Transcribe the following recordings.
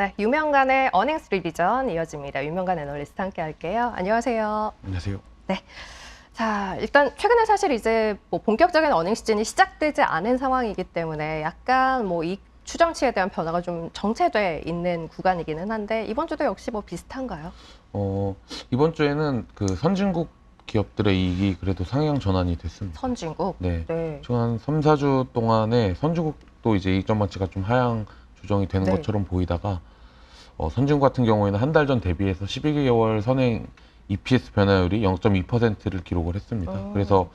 네, 유명간의 어닝스 리비전 이어집니다. 유명간 애널리스트 함께 할게요. 안녕하세요. 안녕하세요. 네. 자, 일단 최근에 사실 이제 뭐 본격적인 어닝 시즌이 시작되지 않은 상황이기 때문에 약간 뭐 이 추정치에 대한 변화가 좀 정체돼 있는 구간이기는 한데 이번 주도 역시 뭐 비슷한가요? 이번 주에는 그 선진국 기업들의 이익이 그래도 상향 전환이 됐습니다. 선진국. 네. 네. 지금 한 3, 4주 동안에 선진국도 이제 이익 전망치가 좀 하향 조정이 되는 네. 것처럼 보이다가 선진국 같은 경우에는 한 달 전 대비해서 12개월 선행 EPS 변화율이 0.2%를 기록을 했습니다. 그래서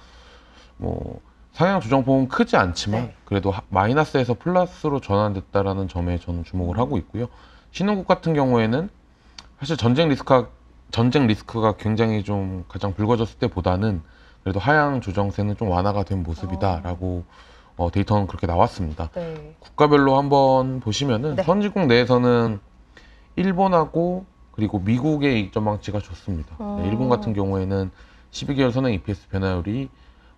뭐 상향 조정폭은 크지 않지만 네. 그래도 마이너스에서 플러스로 전환됐다라는 점에 저는 주목을 하고 있고요. 신흥국 같은 경우에는 사실 전쟁 리스크가 굉장히 좀 가장 불거졌을 때보다는 그래도 하향 조정세는 좀 완화가 된 모습이다라고 데이터는 그렇게 나왔습니다. 네. 국가별로 한번 보시면은 네. 선진국 내에서는 일본하고 그리고 미국의 이익 전망치가 좋습니다. 네, 일본 같은 경우에는 12개월 선행 EPS 변화율이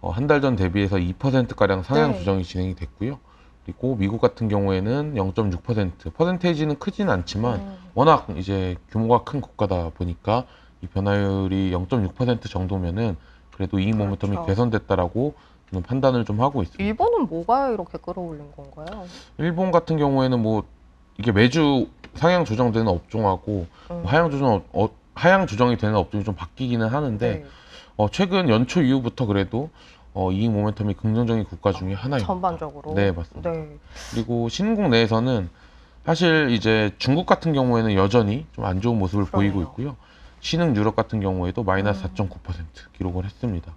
한 달 전 대비해서 2%가량 상향 네. 조정이 진행이 됐고요. 그리고 미국 같은 경우에는 0.6%, 퍼센테이지는 크진 않지만 워낙 이제 규모가 큰 국가다 보니까 이 변화율이 0.6% 정도면은 그래도 이익 모멘텀이 그렇죠. 개선됐다라고 저는 판단을 좀 하고 있습니다. 일본은 뭐가 이렇게 끌어올린 건가요? 일본 같은 경우에는 뭐 이게 매주 상향 조정되는 업종하고 뭐 하향 조정이 되는 업종이 좀 바뀌기는 하는데 네. 최근 연초 이후부터 그래도 이익 모멘텀이 긍정적인 국가 중에 하나입니다. 전반적으로. 네, 맞습니다. 네. 그리고 신흥국 내에서는 사실 이제 중국 같은 경우에는 여전히 좀 안 좋은 모습을 그러네요. 보이고 있고요. 신흥 유럽 같은 경우에도 마이너스 4.9% 기록을 했습니다.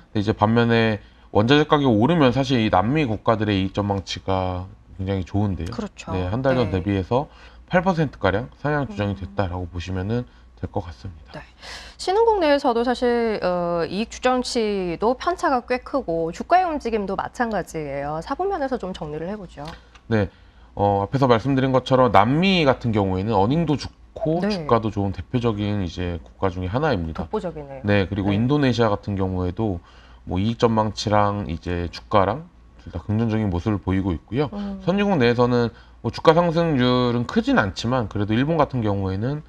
근데 이제 반면에 원자재 가격이 오르면 사실 이 남미 국가들의 이익 전망치가 굉장히 좋은데요. 그렇죠. 네, 한 달 전 네. 대비해서 8%가량 상향 조정이 됐다라고 보시면은 될 것 같습니다. 네. 신흥국 내에서도 사실 이익 추정치도 편차가 꽤 크고 주가의 움직임도 마찬가지예요. 사분면에서 좀 정리를 해보죠. 네, 앞에서 말씀드린 것처럼 남미 같은 경우에는 어닝도 좋고 네. 주가도 좋은 대표적인 이제 국가 중에 하나입니다. 독보적이네요. 네, 그리고 네. 인도네시아 같은 경우에도 뭐 이익 전망치랑 이제 주가랑 둘 다 긍정적인 모습을 보이고 있고요. 선진국 내에서는 뭐 주가 상승률은 크진 않지만 그래도 일본 같은 경우에는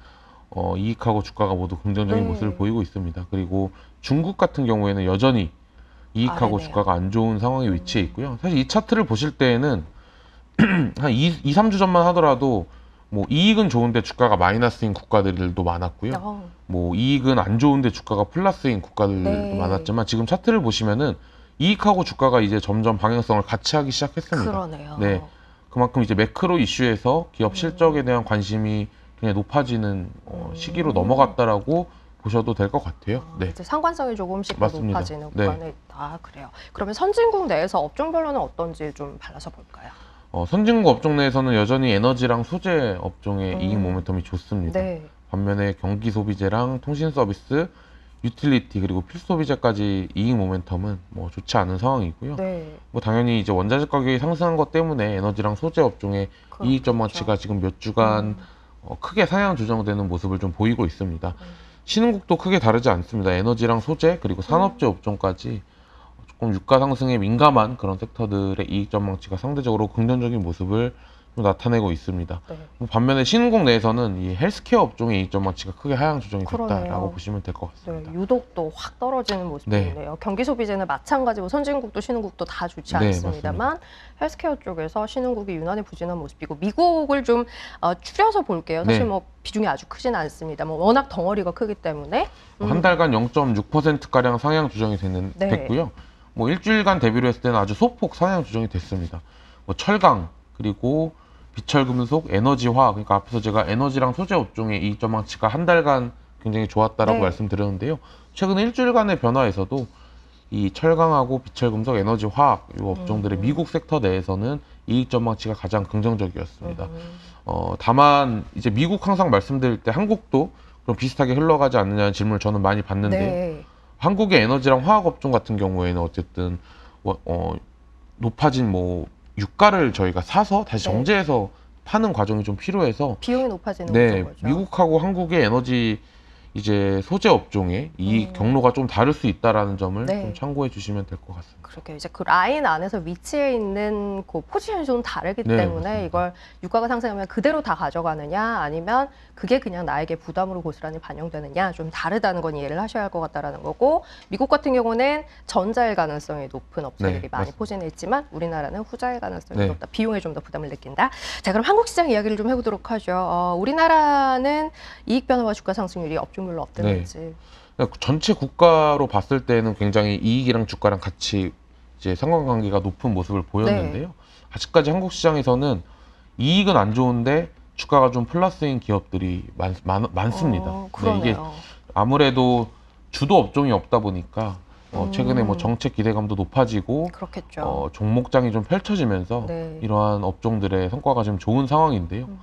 이익하고 주가가 모두 긍정적인 네. 모습을 보이고 있습니다. 그리고 중국 같은 경우에는 여전히 이익하고 아래네요. 주가가 안 좋은 상황에 위치해 있고요. 사실 이 차트를 보실 때에는 한 2, 3주 전만 하더라도 뭐 이익은 좋은데 주가가 마이너스인 국가들도 많았고요. 뭐 이익은 안 좋은데 주가가 플러스인 국가들도 네. 많았지만 지금 차트를 보시면은 이익하고 주가가 이제 점점 방향성을 같이 하기 시작했습니다. 그러네요. 네. 그만큼 이제 매크로 이슈에서 기업 실적에 대한 관심이 굉장히 높아지는 시기로 넘어갔다라고 보셔도 될 것 같아요. 네. 이제 상관성이 조금씩 더 맞습니다. 높아지는 네. 구간에 있다. 그래요. 그러면 선진국 내에서 업종별로는 어떤지 좀 발라서 볼까요? 선진국 업종 내에서는 여전히 에너지랑 소재 업종의 이익 모멘텀이 좋습니다. 네. 반면에 경기 소비재랑 통신 서비스, 유틸리티 그리고 필수 소비재까지 이익 모멘텀은 뭐 좋지 않은 상황이고요. 네. 뭐 당연히 이제 원자재 가격이 상승한 것 때문에 에너지랑 소재 업종의 이익 전망치가 지금 몇 주간 크게 상향 조정되는 모습을 좀 보이고 있습니다. 신흥국도 크게 다르지 않습니다. 에너지랑 소재 그리고 산업재 업종까지 조금 유가 상승에 민감한 그런 섹터들의 이익 전망치가 상대적으로 긍정적인 모습을 좀 나타내고 있습니다. 네. 뭐 반면에 신흥국 내에서는 이 헬스케어 업종의 이익 전망치가 크게 하향 조정이 그러네요. 됐다라고 보시면 될 것 같습니다. 네, 유독 또 확 떨어지는 모습이네요. 경기 소비재는 마찬가지고 선진국도 신흥국도 다 좋지 네, 않습니다만 헬스케어 쪽에서 신흥국이 유난히 부진한 모습이고 미국을 좀 추려서 볼게요. 사실 네. 뭐 비중이 아주 크지는 않습니다. 뭐 워낙 덩어리가 크기 때문에 한 달간 0.6%가량 상향 조정이 네. 됐고요. 뭐 일주일간 대비로 했을 때는 아주 소폭 상향 조정이 됐습니다. 뭐 철강 그리고 비철금속, 에너지화 그러니까 앞에서 제가 에너지랑 소재 업종의 이익 전망치가 한 달간 굉장히 좋았다라고 네. 말씀드렸는데요. 최근 일주일간의 변화에서도 이 철강하고 비철금속, 에너지화학 이 업종들의 미국 섹터 내에서는 이익 전망치가 가장 긍정적이었습니다. 다만 이제 미국 항상 말씀드릴 때 한국도 그럼 비슷하게 흘러가지 않느냐는 질문을 저는 많이 받는데요. 네. 한국의 에너지랑 화학 업종 같은 경우에는 어쨌든 높아진 뭐 유가를 저희가 사서 다시 네. 정제해서 파는 과정이 좀 필요해서 비용이 높아지는 네, 거죠. 미국하고 한국의 에너지 이제 소재 업종의 이익 경로가 좀 다를 수 있다라는 점을 네. 좀 참고해 주시면 될 것 같습니다. 그렇게 이제 그 라인 안에서 위치해 있는 그 포지션이 좀 다르기 네, 때문에 맞습니다. 이걸 유가가 상승하면 그대로 다 가져가느냐 아니면 그게 그냥 나에게 부담으로 고스란히 반영되느냐 좀 다르다는 건 이해를 하셔야 할 것 같다라는 거고, 미국 같은 경우는 전자일 가능성이 높은 업체들이 네, 많이 맞습니다. 포진해 있지만 우리나라는 후자일 가능성이 네. 높다. 비용에 좀 더 부담을 느낀다. 자, 그럼 한국 시장 이야기를 좀 해보도록 하죠. 우리나라는 이익 변화와 주가 상승률이 업종별로 어땠는지. 그러니까 전체 국가로 봤을 때는 굉장히 이익이랑 주가랑 같이 이제 상관관계가 높은 모습을 보였는데요. 네. 아직까지 한국 시장에서는 이익은 안 좋은데 주가가 좀 플러스인 기업들이 많습니다. 네, 이게 그러네요. 아무래도 주도 업종이 없다 보니까 최근에 뭐 음. 정책 기대감도 높아지고 그렇겠죠. 종목장이 좀 펼쳐지면서 네. 이러한 업종들의 성과가 좀 좋은 상황인데요. 음.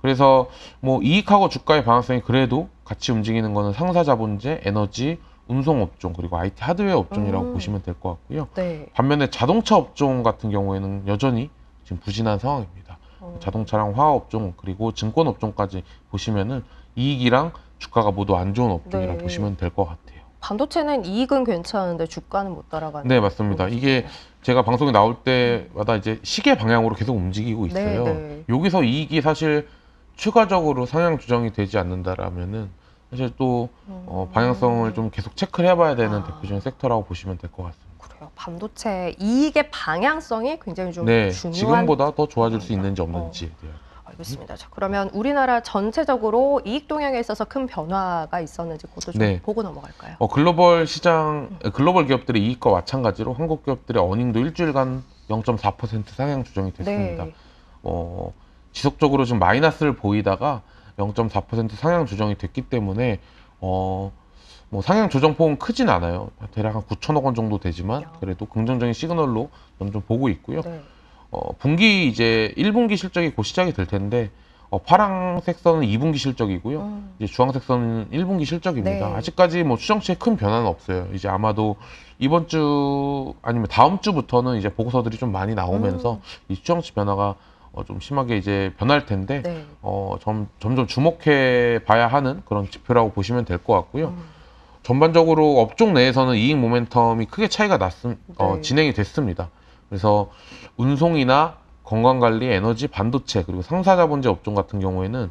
그래서 뭐 이익하고 주가의 방향성이 그래도 같이 움직이는 거는 상사자본재, 에너지, 운송 업종 그리고 IT 하드웨어 업종이라고 보시면 될 것 같고요. 네. 반면에 자동차 업종 같은 경우에는 여전히 지금 부진한 상황입니다. 자동차랑 화학 업종 그리고 증권 업종까지 보시면은 이익이랑 주가가 모두 안 좋은 업종이라고 네. 보시면 될 것 같아요. 반도체는 이익은 괜찮은데 주가는 못 따라가는. 네, 맞습니다. 이게 제가 방송에 나올 때마다 이제 시계 방향으로 계속 움직이고 있어요. 네. 여기서 이익이 사실 추가적으로 상향 조정이 되지 않는다라면은 사실 또 방향성을 좀 계속 체크를 해봐야 되는 아. 대표적인 섹터라고 보시면 될 것 같습니다. 그래요. 반도체 이익의 방향성이 굉장히 좀 네, 중요한. 지금보다 더 좋아질 수 있는지 없는지에 대한. 알겠습니다. 자, 그러면 우리나라 전체적으로 이익 동향에 있어서 큰 변화가 있었는지 그것도 좀 네. 보고 넘어갈까요? 글로벌 시장, 글로벌 기업들의 이익과 마찬가지로 한국 기업들의 어닝도 일주일간 0.4% 상향 조정이 됐습니다. 네. 지속적으로 좀 마이너스를 보이다가 0.4% 상향 조정이 됐기 때문에 뭐 상향 조정 폭은 크진 않아요. 대략 한 9천억 원 정도 되지만 그래도 긍정적인 시그널로 좀 보고 있고요. 네. 분기 이제 1분기 실적이 곧 시작이 될 텐데 파란색 선은 2분기 실적이고요. 이제 주황색 선은 1분기 실적입니다. 네. 아직까지 뭐 추정치에 큰 변화는 없어요. 이제 아마도 이번 주 아니면 다음 주부터는 이제 보고서들이 좀 많이 나오면서 이 추정치 변화가 좀 심하게 이제 변할 텐데 네. 점점 주목해 봐야 하는 그런 지표라고 보시면 될 것 같고요. 전반적으로 업종 내에서는 이익 모멘텀이 크게 차이가 네. 진행이 됐습니다. 그래서 운송이나 건강관리, 에너지, 반도체 그리고 상사자본재 업종 같은 경우에는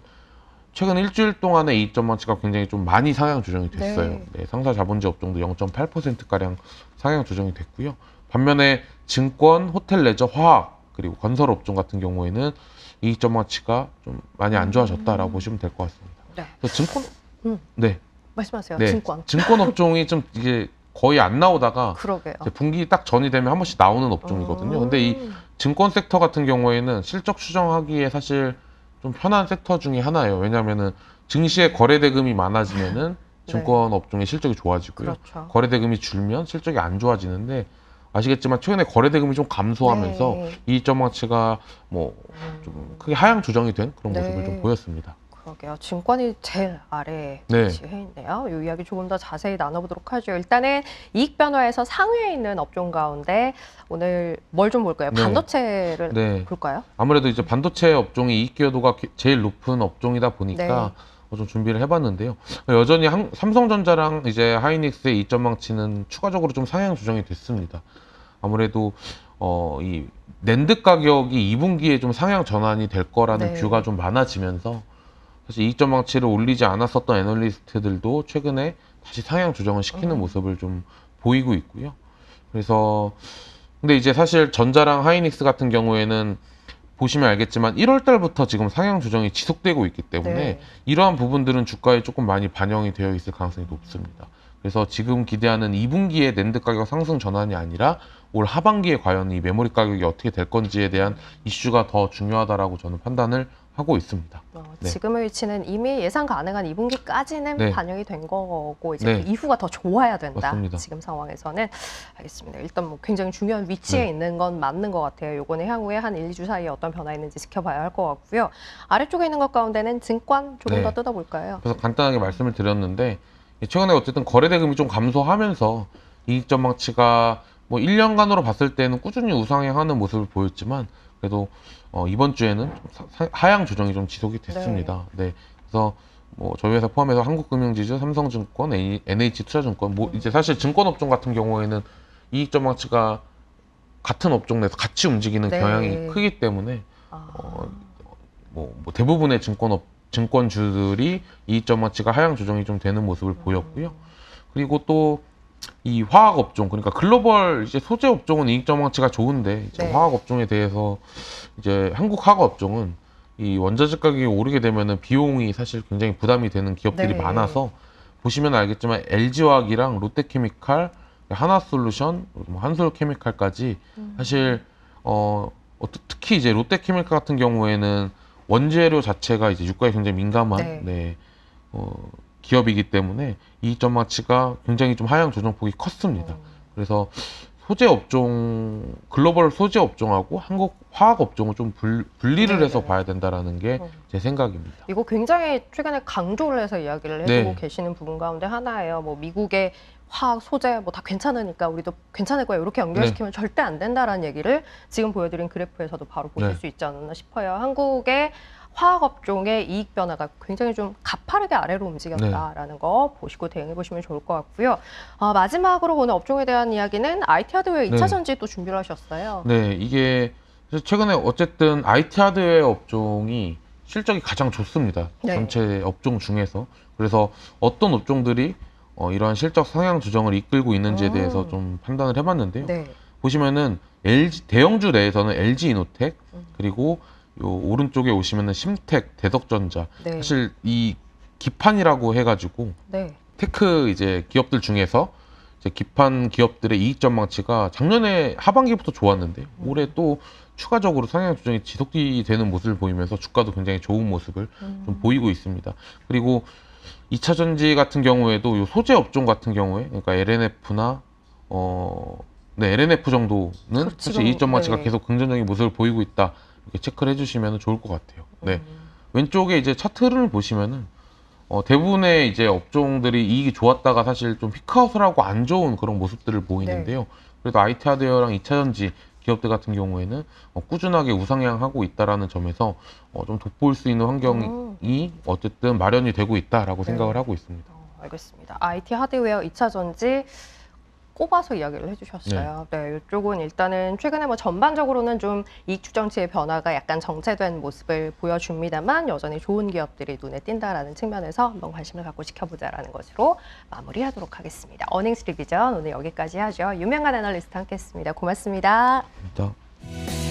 최근 일주일 동안의 이익 전망치가 굉장히 좀 많이 상향 조정이 됐어요. 네, 상사자본재 업종도 0.8%가량 상향 조정이 됐고요. 반면에 증권, 호텔 레저, 화학 그리고 건설 업종 같은 경우에는 이익 전망치가 좀 많이 안 좋아졌다라고 보시면 될 것 같습니다. 네. 그래서 증권, 음. 네, 말씀하세요. 네, 증권. 증권 업종이 좀 이게 거의 안 나오다가 그러게요. 이제 분기 딱 전이 되면 한 번씩 나오는 업종이거든요. 근데 이 증권 섹터 같은 경우에는 실적 추정하기에 사실 좀 편한 섹터 중에 하나예요. 왜냐하면은 증시에 거래 대금이 많아지면은 증권 업종의 실적이 좋아지고요. 그렇죠. 거래 대금이 줄면 실적이 안 좋아지는데 아시겠지만 최근에 거래 대금이 좀 감소하면서 네. 이익 전망치가 뭐 좀 크게 하향 조정이 된 그런 모습을 네. 좀 보였습니다. 그러게요. 증권이 제일 아래에 네. 위치해 있네요. 이 이야기 조금 더 자세히 나눠보도록 하죠. 일단은 이익 변화에서 상위에 있는 업종 가운데 오늘 뭘 좀 볼까요? 네. 반도체를 네. 볼까요? 아무래도 이제 반도체 업종이 이익 기여도가 제일 높은 업종이다 보니까 네. 좀 준비를 해봤는데요. 여전히 삼성전자랑 이제 하이닉스의 이익 전망치는 추가적으로 좀 상향 조정이 됐습니다. 아무래도 이 낸드 가격이 2분기에 좀 상향 전환이 될 거라는 네. 뷰가 좀 많아지면서 사실 이익 전망치를 올리지 않았었던 애널리스트들도 최근에 다시 상향 조정을 시키는 모습을 좀 보이고 있고요. 그래서 근데 이제 사실 전자랑 하이닉스 같은 경우에는 보시면 알겠지만 1월 달부터 지금 상향 조정이 지속되고 있기 때문에 네. 이러한 부분들은 주가에 조금 많이 반영이 되어 있을 가능성이 높습니다. 그래서 지금 기대하는 2분기에 낸드 가격 상승 전환이 아니라 올 하반기에 과연 이 메모리 가격이 어떻게 될 건지에 대한 이슈가 더 중요하다라고 저는 판단을 하고 있습니다. 네. 지금의 위치는 이미 예상 가능한 2분기까지는 네. 반영이 된 거고 이제 네. 그 이후가 더 좋아야 된다. 맞습니다. 지금 상황에서는 알겠습니다. 일단 뭐 굉장히 중요한 위치에 네. 있는 건 맞는 것 같아요. 요거는 향후에 한 1, 2주 사이에 어떤 변화 있는지 지켜봐야 할 것 같고요. 아래쪽에 있는 것 가운데는 증권 조금 네. 더 뜯어볼까요? 그래서 간단하게 말씀을 드렸는데 최근에 어쨌든 거래 대금이 좀 감소하면서 이익 전망치가 뭐 1년간으로 봤을 때는 꾸준히 우상향하는 모습을 보였지만 그래도 이번 주에는 좀 하향 조정이 좀 지속이 됐습니다. 네. 그래서 뭐 저희 회사 포함해서 한국금융지주, 삼성증권, NH투자증권 뭐 이제 사실 증권업종 같은 경우에는 이익 전망치가 같은 업종 내에서 같이 움직이는 네. 경향이 크기 때문에 아, 뭐 대부분의 증권주들이 이익 전망치가 하향 조정이 좀 되는 모습을 보였고요. 그리고 또 이 화학 업종, 그러니까 글로벌 이제 소재 업종은 이익 전망치가 좋은데 이제 네. 화학 업종에 대해서 이제 한국 화학 업종은 이 원자재 가격이 오르게 되면은 비용이 사실 굉장히 부담이 되는 기업들이 네. 많아서 보시면 알겠지만 LG화학이랑 롯데케미칼, 하나솔루션, 뭐 한솔케미칼까지 사실 특히 이제 롯데케미칼 같은 경우에는 원재료 자체가 이제 유가에 굉장히 민감한 네. 기업이기 때문에 이익 전망치가 굉장히 좀 하향 조정폭이 컸습니다. 그래서 소재 업종, 글로벌 소재 업종하고 한국 화학 업종을 좀 분리를 네. 해서 봐야 된다라는 게 제 생각입니다. 이거 굉장히 최근에 강조를 해서 이야기를 해주고 네. 계시는 부분 가운데 하나예요. 뭐 미국의 화학 소재 뭐 다 괜찮으니까 우리도 괜찮을 거예요. 이렇게 연결시키면 절대 안 된다라는 얘기를 지금 보여드린 그래프에서도 바로 보실 네. 수 있지 않았나 싶어요. 한국의 화학 업종의 이익 변화가 굉장히 좀 가파르게 아래로 움직였다라는 거 보시고 대응해 보시면 좋을 것 같고요. 마지막으로 오늘 업종에 대한 이야기는 IT 하드웨어 2차 전지 또 준비를 하셨어요. 네, 이게 최근에 어쨌든 IT 하드웨어 업종이 실적이 가장 좋습니다. 네. 전체 업종 중에서. 그래서 어떤 업종들이 이러한 실적 상향 조정을 이끌고 있는지에 대해서 좀 판단을 해봤는데요. 네. 보시면은 LG 대형주 내에서는 LG 이노텍 그리고 요 오른쪽에 오시면은 심텍, 대덕전자. 네. 사실 이 기판이라고 해가지고 네. 테크 이제 기업들 중에서 이제 기판 기업들의 이익 전망치가 작년에 하반기부터 좋았는데 올해 또 추가적으로 상향 조정이 지속이 되는 모습을 보이면서 주가도 굉장히 좋은 모습을 좀 보이고 있습니다. 그리고 2차 전지 같은 경우에도 요 소재 업종 같은 경우에 그러니까 LNF나 LNF 정도는 그렇죠. 사실 이익 전망치가 네. 계속 긍정적인 모습을 보이고 있다. 이렇게 체크를 해주시면 좋을 것 같아요. 네. 왼쪽에 이제 차트를 보시면은 대부분의 이제 업종들이 이익이 좋았다가 사실 좀 피크아웃을 하고 안 좋은 그런 모습들을 보이는데요. 그래도 IT 하드웨어랑 2차 전지 기업들 같은 경우에는 꾸준하게 우상향하고 있다라는 점에서 좀 돋보일 수 있는 환경이 어쨌든 마련이 되고 있다라고 생각을 하고 있습니다. 알겠습니다. IT 하드웨어 2차 전지 꼽아서 이야기를 해주셨어요. 네, 이쪽은 일단은 최근에 뭐 전반적으로는 좀 이익 추정치의 변화가 약간 정체된 모습을 보여줍니다만 여전히 좋은 기업들이 눈에 띈다라는 측면에서 한번 관심을 갖고 지켜보자라는 것으로 마무리하도록 하겠습니다. 어닝스 리비전 오늘 여기까지 하죠. 유명한 애널리스트 함께했습니다. 고맙습니다. 감사합니다.